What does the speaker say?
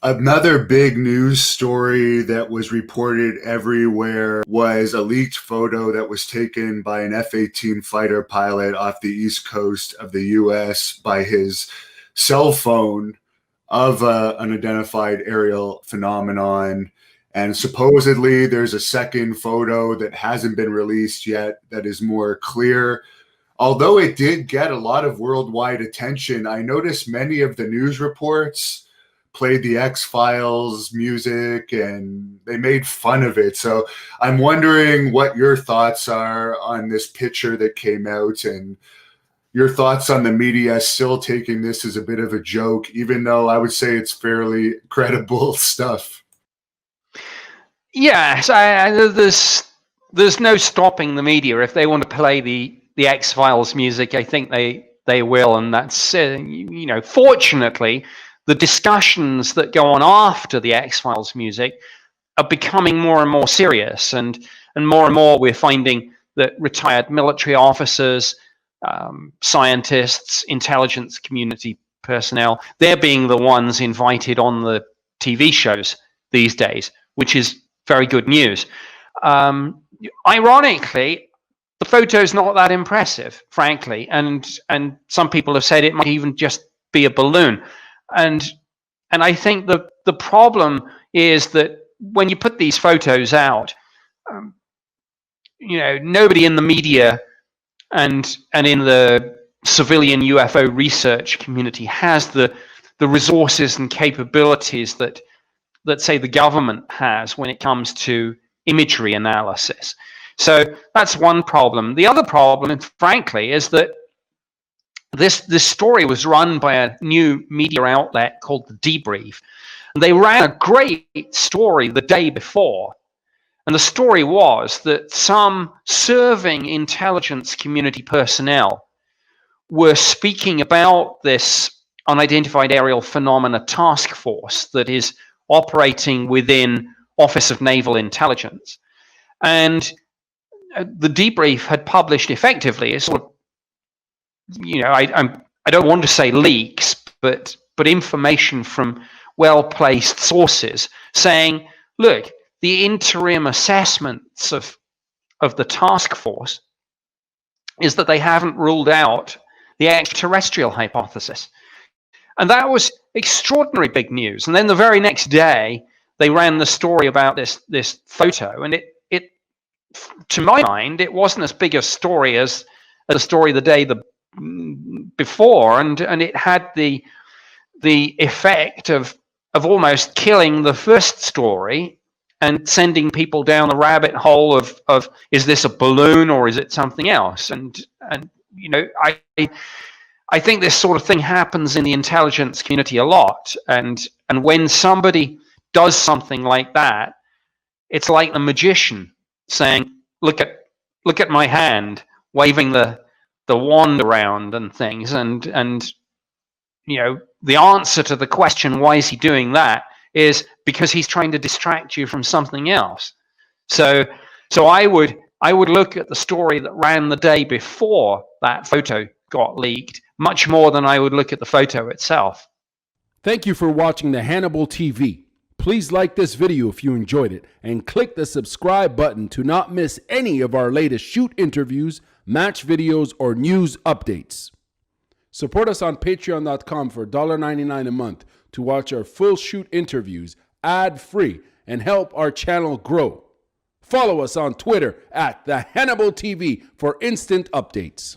Another big news story that was reported everywhere was a leaked photo that was taken by an F-18 fighter pilot off the east coast of the US by his cell phone of an unidentified aerial phenomenon. And supposedly there's a second photo that hasn't been released yet that is more clear. Although it did get a lot of worldwide attention, I noticed many of the news reports played the X-Files music and they made fun of it. So I'm wondering what your thoughts are on this picture that came out and your thoughts on the media still taking this as a bit of a joke, even though I would say it's fairly credible stuff. Yes, there's no stopping the media if they want to play the X-Files music. I think they will, and that's fortunately, the discussions that go on after the X-Files music are becoming more and more serious, and more we're finding that retired military officers, scientists, intelligence community personnel, they're being the ones invited on the TV shows these days, which is very good news. Ironically, the photo's not that impressive, frankly, and some people have said it might even just be a balloon. And I think the problem is that when you put these photos out, nobody in the media and in the civilian UFO research community has the resources and capabilities that say the government has when it comes to imagery analysis. So that's one problem. The other problem, frankly, is that this story was run by a new media outlet called The Debrief. And they ran a great story the day before. And the story was that some serving intelligence community personnel were speaking about this unidentified aerial phenomena task force that is operating within Office of Naval Intelligence. And The Debrief had published effectively a sort of, I don't want to say leaks, but information from well-placed sources saying, look, the interim assessments of the task force is that they haven't ruled out the extraterrestrial hypothesis. And that was extraordinary big news. And then the very next day, they ran the story about this photo, and it to my mind, it wasn't as big a story as a story the day before, and it had the effect of almost killing the first story and sending people down the rabbit hole of is this a balloon or is it something else? And I think this sort of thing happens in the intelligence community a lot, and when somebody does something like that, it's like the magician saying, look at my hand, waving the wand around and things, and the answer to the question, why is he doing that, is because he's trying to distract you from something else. So I would look at the story that ran the day before that photo got leaked much more than I would look at the photo itself. Thank you for watching the Hannibal TV. Please like this video if you enjoyed it, and click the subscribe button to not miss any of our latest shoot interviews, match videos, or news updates. Support us on patreon.com for $1.99 a month to watch our full shoot interviews ad-free and help our channel grow. Follow us on Twitter at the Hannibal TV for instant updates.